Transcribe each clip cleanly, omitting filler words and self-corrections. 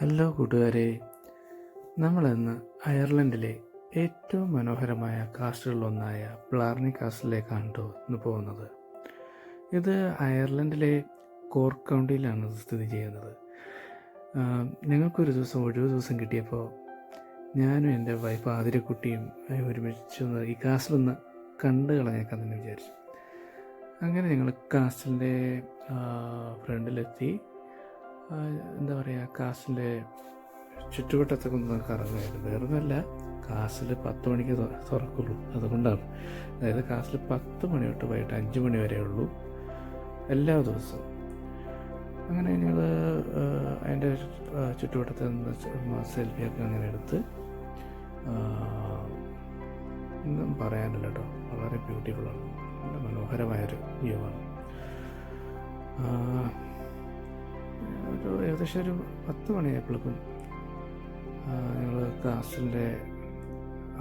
Hello കൂട്ടുകാരെ, നമ്മളിന്ന് അയർലൻഡിലെ ഏറ്റവും മനോഹരമായ കാസ്റ്റുകളിലൊന്നായ ബ്ലാർണി കാസ്റ്റിലേക്കാണ് ഇന്ന് പോകുന്നത്. ഇത് അയർലൻഡിലെ കോർക്ക് കൗണ്ടിയിലാണ് സ്ഥിതി ചെയ്യുന്നത്. ഞങ്ങൾക്കൊരു ഒഴിവ് ദിവസം കിട്ടിയപ്പോൾ ഞാനും എൻ്റെ വൈഫ് ആതിരക്കുട്ടിയും ഒരുമിച്ച് ഈ കാസ്റ്റിലൊന്ന് കണ്ടു കളഞ്ഞേക്കാമെന്ന് വിചാരിച്ചു. അങ്ങനെ ഞങ്ങൾ കാസ്റ്റിൻ്റെ ഫ്രണ്ടിലെത്തി. എന്താ പറയുക, കാസ്റ്റിൻ്റെ ചുറ്റുവട്ടത്തൊക്കെ ഒന്ന് കറങ്ങുമായിരുന്നു. വേറൊന്നുമല്ല, കാസ്റ്റിൽ 10 മണിക്ക് തുറക്കുള്ളൂ, അതുകൊണ്ടാണ്. അതായത് കാസ്റ്റിൽ 10 മണി തൊട്ട് വൈകിട്ട് 5 മണി വരെ ഉള്ളൂ എല്ലാ ദിവസവും. അങ്ങനെ ഞങ്ങൾ അതിൻ്റെ ചുറ്റുവട്ടത്ത് നിന്ന് സെൽഫിയൊക്കെ അങ്ങനെ എടുത്ത്, ഒന്നും പറയാനില്ല കേട്ടോ, വളരെ ബ്യൂട്ടിഫുള്ളാണ്, നല്ല മനോഹരമായൊരു വ്യൂ ആണ്. ഏകദേശം ഒരു 10 മണിയായപ്പോഴേക്കും ഞങ്ങൾ കാസ്റ്റിൻ്റെ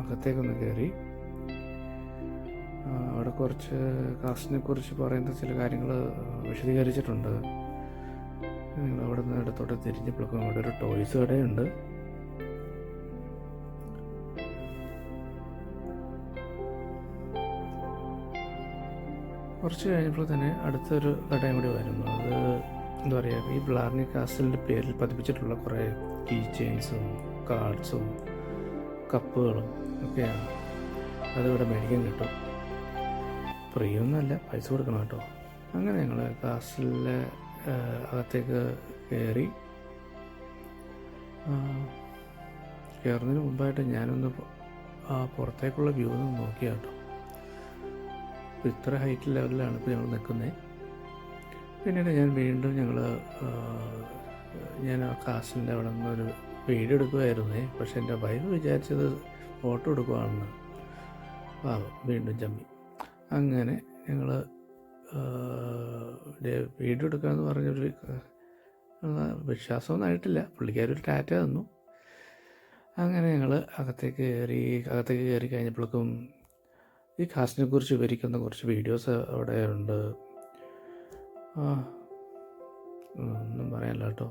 അകത്തേക്കൊന്ന് കയറി. അവിടെ കുറച്ച് കാസ്റ്റിനെ കുറിച്ച് പറയുന്ന ചില കാര്യങ്ങൾ വിശദീകരിച്ചിട്ടുണ്ട്. ഞങ്ങൾ അവിടെ നിന്ന് ഇടത്തോട്ട് തിരിഞ്ഞപ്പോഴേക്കും അവിടെ ഒരു ടോയ്സ് കടയുണ്ട്. കുറച്ച് കഴിഞ്ഞപ്പോൾ തന്നെ അടുത്തൊരു കടയും കൂടി വരുന്നു. അത് എന്താ പറയുക, ഈ ബ്ലാർണി കാസ്റ്റിലിൻ്റെ പേരിൽ പതിപ്പിച്ചിട്ടുള്ള കുറേ കീ ചെയിൻസും കാർഡ്സും കപ്പുകളും ഒക്കെയാണ്. അതിവിടെ മേടിക്കാൻ കിട്ടും. ഫ്രീ ഒന്നുമല്ല, പൈസ കൊടുക്കണം കേട്ടോ. അങ്ങനെ ഞങ്ങൾ കാസ്റ്റിലെ അകത്തേക്ക് കയറി. കയറുന്നതിന് മുമ്പായിട്ട് ഞാനൊന്ന് പുറത്തേക്കുള്ള വ്യൂ ഒന്ന് നോക്കിയാൽ കേട്ടോ. ഇത്ര ഹൈറ്റ് ലെവലിലാണ് ഇപ്പോൾ ഞങ്ങൾ നിൽക്കുന്നത്. പിന്നീട് ഞാൻ ആ കാസ്റ്റിൻ്റെ അവിടെ നിന്നൊരു വീഡിയോ എടുക്കുമായിരുന്നേ. പക്ഷെ എൻ്റെ വൈഫ് വിചാരിച്ചത് ഫോട്ടോ എടുക്കുവാണെന്ന്. വീണ്ടും ചമ്മി. അങ്ങനെ ഞങ്ങൾ വീഡിയോ എടുക്കാമെന്ന് പറഞ്ഞൊരു വിശ്വാസമൊന്നും ആയിട്ടില്ല. പുള്ളിക്കാരൊരു ടാറ്റ തന്നു. അങ്ങനെ ഞങ്ങൾ അകത്തേക്ക് കയറി കഴിഞ്ഞപ്പോഴേക്കും ഈ കാസ്റ്റിനെ കുറിച്ച് വിവരിക്കുന്ന കുറച്ച് വീഡിയോസ് അവിടെ ഉണ്ട്. ഒന്നും പറയാനില്ല കേട്ടോ.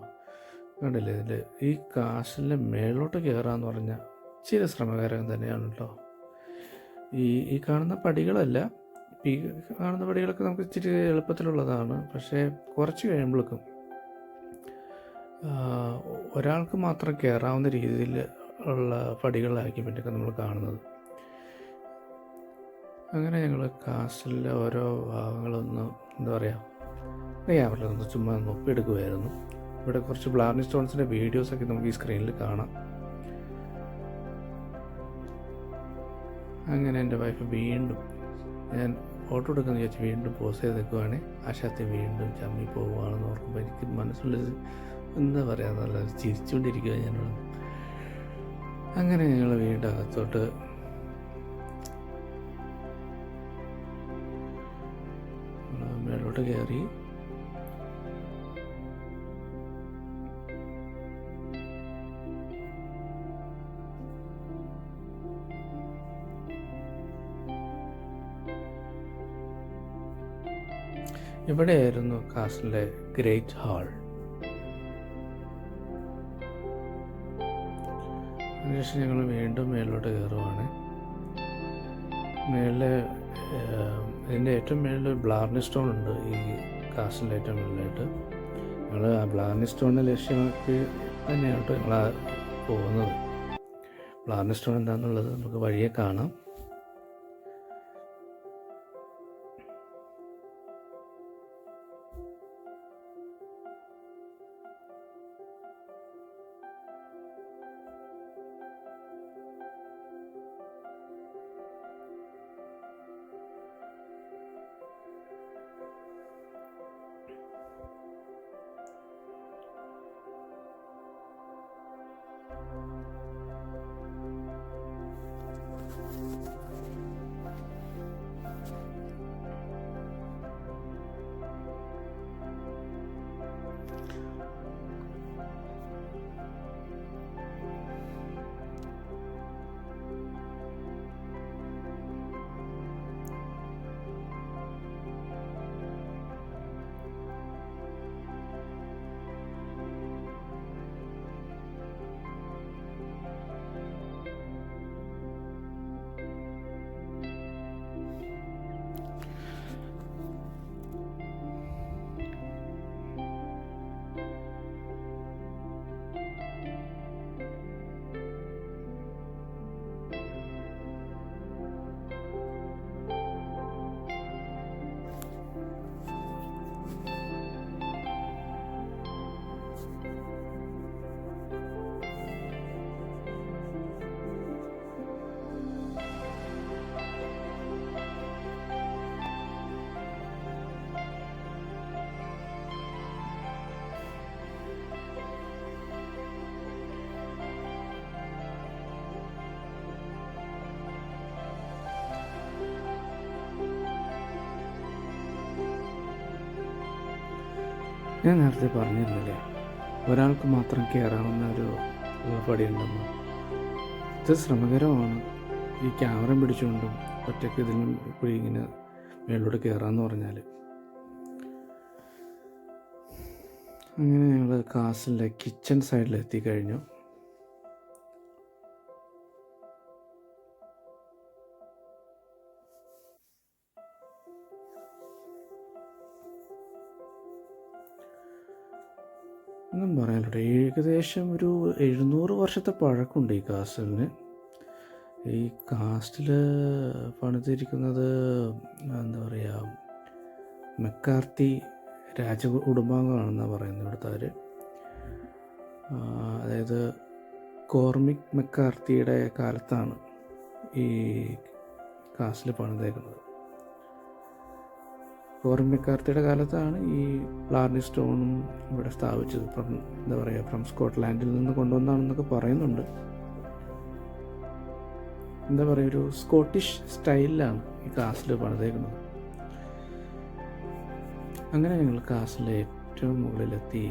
കണ്ടില്ലേ, ഇതിൽ ഈ കാസ്റ്റിൻ്റെ മേലോട്ട് കയറാമെന്ന് പറഞ്ഞാൽ ഇച്ചിരി ശ്രമകരം തന്നെയാണ് കേട്ടോ. ഈ കാണുന്ന പടികളല്ല, ഈ കാണുന്ന പടികളൊക്കെ നമുക്ക് ഇച്ചിരി എളുപ്പത്തിലുള്ളതാണ്. പക്ഷേ കുറച്ച് കഴിയുമ്പോഴേക്കും ഒരാൾക്ക് മാത്രം കയറാവുന്ന രീതിയിൽ ഉള്ള പടികളായിരിക്കും പിന്നൊക്കെ നമ്മൾ കാണുന്നത്. അങ്ങനെ ഞങ്ങൾ കാസ്റ്റിലെ ഓരോ ഭാഗങ്ങളൊന്ന് എന്താ പറയുക, ക്യാമറയിലൊന്ന് ചുമ്മാ ഒപ്പിയെടുക്കുമായിരുന്നു. ഇവിടെ കുറച്ച് ബ്ലാർണി സ്റ്റോൺസിൻ്റെ വീഡിയോസൊക്കെ നമുക്ക് ഈ സ്ക്രീനിൽ കാണാം. അങ്ങനെ എൻ്റെ വൈഫ് വീണ്ടും, ഞാൻ ഫോട്ടോ എടുക്കാമെന്ന് വിചാരിച്ച് വീണ്ടും പോസ് ചെയ്ത് നിൽക്കുവാണ്. ആശാത്തി വീണ്ടും ചമ്മി പോവുകയാണെന്ന് ഓർക്കുമ്പോൾ എനിക്ക് മനസ്സിലുള്ളത് എന്താ പറയുക, നല്ല ചിരിച്ചുകൊണ്ടിരിക്കുക ഞാനോട്. അങ്ങനെ ഞങ്ങൾ വീണ്ടും അകത്തോട്ട് മേലോട്ട് കയറി. ഇവിടെയായിരുന്നു കാസ്റ്റിലെ ഗ്രേറ്റ് ഹാൾ. അതിനുശേഷം ഞങ്ങൾ വീണ്ടും മേളിലോട്ട് കയറുവാണ്. ഇതിൻ്റെ ഏറ്റവും മേളിൽ ബ്ലാർണി സ്റ്റോൺ ഉണ്ട്. ഈ കാസ്റ്റിൻ്റെ ഏറ്റവും മേളിലായിട്ട് ഞങ്ങൾ ആ ബ്ലാർണി സ്റ്റോണിനെ ലക്ഷ്യമാക്കി തന്നെയാണ് കേട്ടോ ഞങ്ങൾ പോകുന്നത്. ബ്ലാർണി സ്റ്റോൺ എന്താണെന്നുള്ളത് നമുക്ക് വഴിയെ കാണാം. ഞാൻ നേരത്തെ പറഞ്ഞിരുന്നില്ലേ ഒരാൾക്ക് മാത്രം കയറാവുന്ന ഒരു പടിയുണ്ടെന്ന്. ഇത് ശ്രമകരമാണ്. ഈ ക്യാമറ പിടിച്ചുകൊണ്ടും ഒറ്റയ്ക്ക് ഇതിനും കൂടി ഇങ്ങനെ മേളിലോട്ട് കയറാമെന്ന് പറഞ്ഞാൽ. അങ്ങനെ ഞങ്ങൾ കാസിലെ കിച്ചൺ സൈഡിൽ എത്തിക്കഴിഞ്ഞു. ഒന്നും പറയാനില്ല, ഏകദേശം ഒരു 700 വർഷത്തെ പഴക്കമുണ്ട് ഈ കാസ്റ്റലിന്. ഈ കാസ്റ്റിൽ പണിതിരിക്കുന്നത് എന്താ പറയുക, മെക്കാർത്തി കുടുംബാംഗമാണെന്നാണ് പറയുന്നത് ഇവിടുത്തെ. അതായത് കോർമിക് മെക്കാർത്തിയുടെ കാലത്താണ് ഈ കാസ്റ്റിൽ പണിതേക്കുന്നത്. കോർമിക് മെക്കാർത്തിയുടെ കാലത്താണ് ഈ ബ്ലാർണി സ്റ്റോണും ഇവിടെ സ്ഥാപിച്ചത്. എന്താ പറയുക, ഫ്രം സ്കോട്ട്ലാൻഡിൽ നിന്ന് കൊണ്ടുവന്നാണെന്നൊക്കെ പറയുന്നുണ്ട്. എന്താ പറയുക, ഒരു സ്കോട്ടിഷ് സ്റ്റൈലിലാണ് ഈ കാസ്റ്റിൽ പണിതേക്കുന്നത്. അങ്ങനെ ഞങ്ങൾ കാസ്റ്റിലെ ഏറ്റവും മുകളിലെത്തി.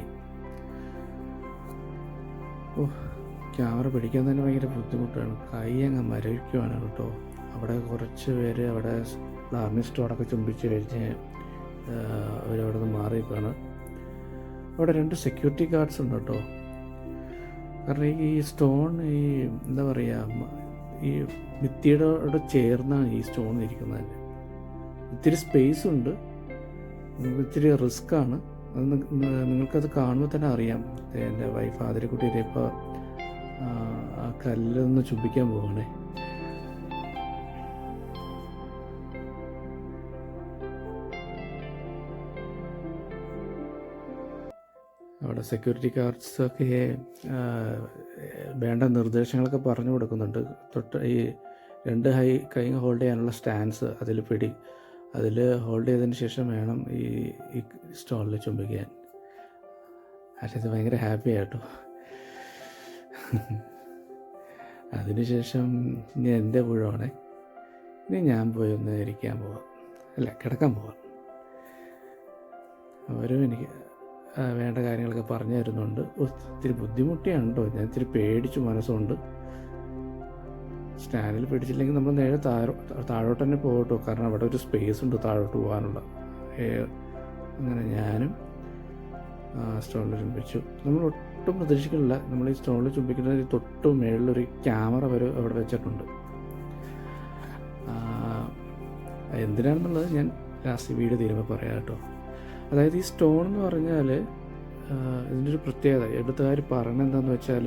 ക്യാമറ പിടിക്കാൻ തന്നെ ഭയങ്കര ബുദ്ധിമുട്ടാണ്, കൈ അങ്ങ് മരവിക്കുവാണ് കേട്ടോ. അവിടെ കുറച്ച് പേര് അവിടെ ബ്ലാർണി സ്റ്റോണൊക്കെ ചുംബിച്ച് കഴിഞ്ഞ് അവരവിടെ നിന്ന് മാറിയിപ്പാണ്. അവിടെ 2 സെക്യൂരിറ്റി ഗാർഡ്സ് ഉണ്ട് കേട്ടോ. കാരണം ഈ സ്റ്റോൺ ഈ എന്താ പറയുക, ഈ ഭിത്തിയോട് ചേർന്നാണ് ഈ സ്റ്റോൺ ഇരിക്കുന്നത്. ഇത്തിരി സ്പേസ് ഉണ്ട്, ഇത്തിരി റിസ്ക്കാണ്. അത് നിങ്ങൾക്കത് കാണുമ്പോൾ തന്നെ അറിയാം. എൻ്റെ വൈഫ് ആതിരക്കുട്ടിയുടെ ഇപ്പോൾ ആ കല്ലൊന്ന് ചുംബിക്കാൻ പോകണേ. അവിടെ സെക്യൂരിറ്റി ഗാർഡ്സൊക്കെ വേണ്ട നിർദ്ദേശങ്ങളൊക്കെ പറഞ്ഞു കൊടുക്കുന്നുണ്ട്. ഈ 2 കൈ ഹോൾഡ് ചെയ്യാനുള്ള സ്റ്റാൻഡ്സ് അതിൽ ഹോൾഡ് ചെയ്തതിന് ശേഷം വേണം ഈ സ്റ്റോണിൽ ചുംബിക്കാൻ. പക്ഷേ ഇത് ഭയങ്കര ഹാപ്പി ആയിട്ടോ. അതിനുശേഷം ഇനി എൻ്റെ ഊഴമാണേ. ഇനി ഞാൻ പോയി ഒന്ന് കിടക്കാൻ പോവാം. അവരും എനിക്ക് വേണ്ട കാര്യങ്ങളൊക്കെ പറഞ്ഞു തരുന്നുണ്ട്. ഒത്തിരി ബുദ്ധിമുട്ടിയാണ് കേട്ടോ. ഞാൻ ഇത്തിരി പേടിച്ചു മനസ്സുകൊണ്ട്. സ്റ്റാൻഡിൽ പിടിച്ചില്ലെങ്കിൽ നമ്മൾ നേരെ താഴോട്ട് തന്നെ പോകട്ടോ. കാരണം അവിടെ ഒരു സ്പേസ് ഉണ്ട് താഴോട്ട് പോകാനുള്ള. അങ്ങനെ ഞാനും സ്റ്റോണിൽ ചുംബിച്ചു. നമ്മൾ ഒട്ടും പ്രതീക്ഷിക്കുന്നില്ല, നമ്മൾ ഈ സ്റ്റോണിൽ ചുംബിക്കുന്നതിന് തൊട്ട് മേളിലൊരു ക്യാമറ വരെ അവിടെ വെച്ചിട്ടുണ്ട്. എന്തിനാണെന്നുള്ളത് ഞാൻ ലാസ്റ്റ് വീഡിയോ തീരുമ്പോൾ പറയാം കേട്ടോ. അതായത് ഈ സ്റ്റോൺ എന്ന് പറഞ്ഞാൽ ഇതിൻ്റെ ഒരു പ്രത്യേകത എഴുത്തുകാർ പറയുന്നത് എന്താണെന്ന് വെച്ചാൽ,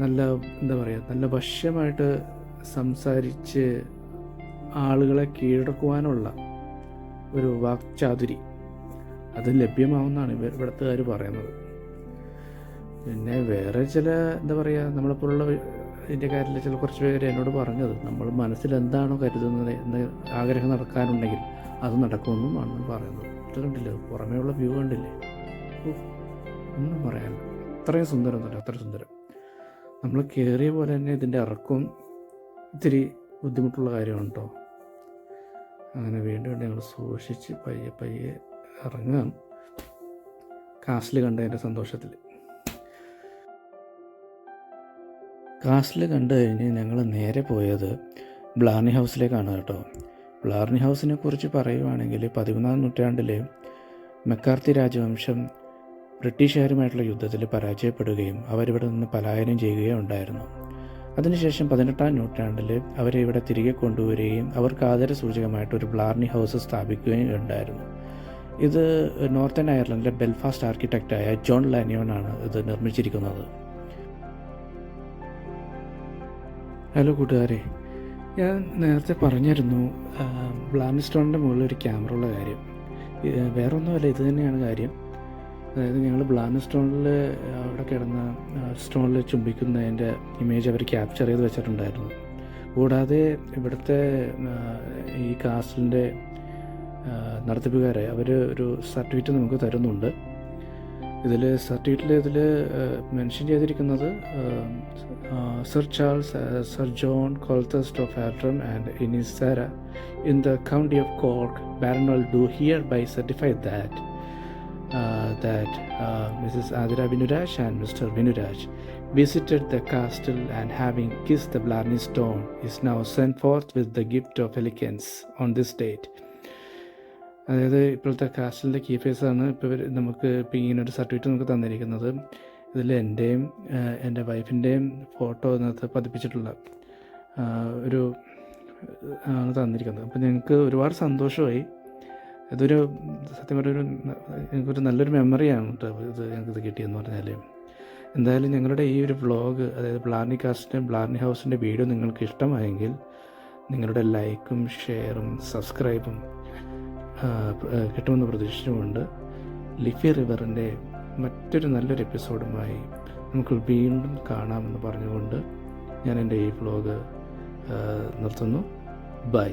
നല്ല വശ്യമായിട്ട് സംസാരിച്ച് ആളുകളെ കീഴടക്കുവാനുള്ള ഒരു വാക്ചാതുരി അത് ലഭ്യമാവുമെന്നാണ് ഇവിടുത്തുകാർ പറയുന്നത്. പിന്നെ വേറെ ചില നമ്മളെപ്പോലുള്ള ഇന്ത്യക്കാരിലെ കുറച്ച് പേര് എന്നോട് പറഞ്ഞത്, നമ്മൾ മനസ്സിൽ എന്താണോ കരുതുന്നത് എന്ന് ആഗ്രഹം നടക്കാനുണ്ടെങ്കിൽ അത് നടക്കുമെന്നും ആണ് പറയുന്നത്. ഇത് കണ്ടില്ലേ, പുറമേയുള്ള വ്യൂ കണ്ടില്ലേ, ഒന്നും പറയാനില്ല. അത്രയും സുന്ദരം തന്നെ, അത്ര സുന്ദരം. നമ്മൾ കയറിയ പോലെ തന്നെ ഇതിൻ്റെ ഇറക്കവും ഇത്തിരി ബുദ്ധിമുട്ടുള്ള കാര്യമാണ് കേട്ടോ. അങ്ങനെ വീണ്ടും ഞങ്ങൾ സൂക്ഷിച്ച് പയ്യെ ഇറങ്ങാം. കാസ്റ്റിൽ കണ്ടതിൻ്റെ സന്തോഷത്തിൽ. കാസ്റ്റിൽ കണ്ടു കഴിഞ്ഞ് ഞങ്ങൾ നേരെ പോയത് ബ്ലാർണി ഹൗസിലേക്കാണ് കേട്ടോ. ബ്ലാർണി ഹൗസിനെ കുറിച്ച് പറയുവാണെങ്കിൽ 11-ാം നൂറ്റാണ്ടിൽ മെക്കാർത്തി രാജവംശം ബ്രിട്ടീഷുകാരുമായിട്ടുള്ള യുദ്ധത്തിൽ പരാജയപ്പെടുകയും അവരിവിടെ നിന്ന് പലായനം ചെയ്യുകയും ഉണ്ടായിരുന്നു. അതിനുശേഷം 18-ാം നൂറ്റാണ്ടിൽ അവരെ ഇവിടെ തിരികെ കൊണ്ടുവരികയും അവർക്ക് ആദരസൂചകമായിട്ടൊരു ബ്ലാർണി ഹൗസ് സ്ഥാപിക്കുകയും ഉണ്ടായിരുന്നു. ഇത് നോർത്തേൺ അയർലൻഡിലെ ബെൽഫാസ്റ്റ് ആർക്കിടെക്റ്റായ ജോൺ ലാനിയോനാണ് ഇത് നിർമ്മിച്ചിരിക്കുന്നത്. ഹലോ കൂട്ടുകാരെ, ഞാൻ നേരത്തെ പറഞ്ഞിരുന്നു ബ്ലാർണി സ്റ്റോണിൻ്റെ മുകളിൽ ഒരു ക്യാമറ ഉള്ള കാര്യം. വേറെ ഒന്നുമല്ല, ഇത് തന്നെയാണ് കാര്യം. അതായത് ഞങ്ങൾ ബ്ലാർണി സ്റ്റോണിൽ അവിടെ കിടന്ന സ്റ്റോണിൽ ചുംബിക്കുന്നതിൻ്റെ ഇമേജ് അവർ ക്യാപ്ചർ ചെയ്ത് വെച്ചിട്ടുണ്ടായിരുന്നു. കൂടാതെ ഇവിടുത്തെ ഈ കാസ്റ്റലിൻ്റെ നടത്തിപ്പുകാരെ അവർ ഒരു സർട്ടിഫിക്കറ്റ് നമുക്ക് തരുന്നുണ്ട്. ഇതിൽ സർട്ടിഫിക്കറ്റിൽ ഇതിൽ മെൻഷൻ ചെയ്തിരിക്കുന്നത് sir Charles sir John Colthurst of Ardrum and Inishcarra in the county of Cork baronet do hereby certify that Mrs. Adira Vinuraj and Mr. Vinuraj visited the castle and having kissed the Blarney stone is now sent forth with the gift of elegance on this date. അതായത് ഇപ്പോഴത്തെ കാസ്റ്റലിൻ്റെ കീഫേഴ്സാണ് ഇപ്പോൾ നമുക്ക് ഇപ്പോൾ ഇങ്ങനൊരു certificate നമുക്ക് തന്നിരിക്കുന്നത്. ഇതിൽ എൻ്റെയും എൻ്റെ വൈഫിൻ്റെയും ഫോട്ടോ അതിനകത്ത് പതിപ്പിച്ചിട്ടുള്ള ഒരു ആണ് തന്നിരിക്കുന്നത്. അപ്പോൾ ഞങ്ങൾക്ക് ഒരുപാട് സന്തോഷമായി. ഇതൊരു സത്യം പറഞ്ഞൊരു ഞങ്ങൾക്കൊരു നല്ലൊരു മെമ്മറിയാണ് കേട്ടോ ഇത് ഞങ്ങൾക്കിത് കിട്ടിയെന്ന് പറഞ്ഞാൽ. എന്തായാലും ഞങ്ങളുടെ ഈ ഒരു വ്ളോഗ്, അതായത് ബ്ലാർനി കാസ്റ്റിൻ്റെ ബ്ലാർനി ഹൗസിൻ്റെ വീഡിയോ നിങ്ങൾക്ക് ഇഷ്ടമായെങ്കിൽ നിങ്ങളുടെ ലൈക്കും ഷെയറും സബ്സ്ക്രൈബും കിട്ടുമെന്ന് പ്രതീക്ഷിച്ചുകൊണ്ട് ലിഫി റിവറിൻ്റെ മറ്റൊരു നല്ലൊരു എപ്പിസോഡുമായി നമുക്ക് വീണ്ടും കാണാമെന്ന് പറഞ്ഞുകൊണ്ട് ഞാൻ എൻ്റെ ഈ വ്ളോഗ് നിർത്തുന്നു. ബൈ.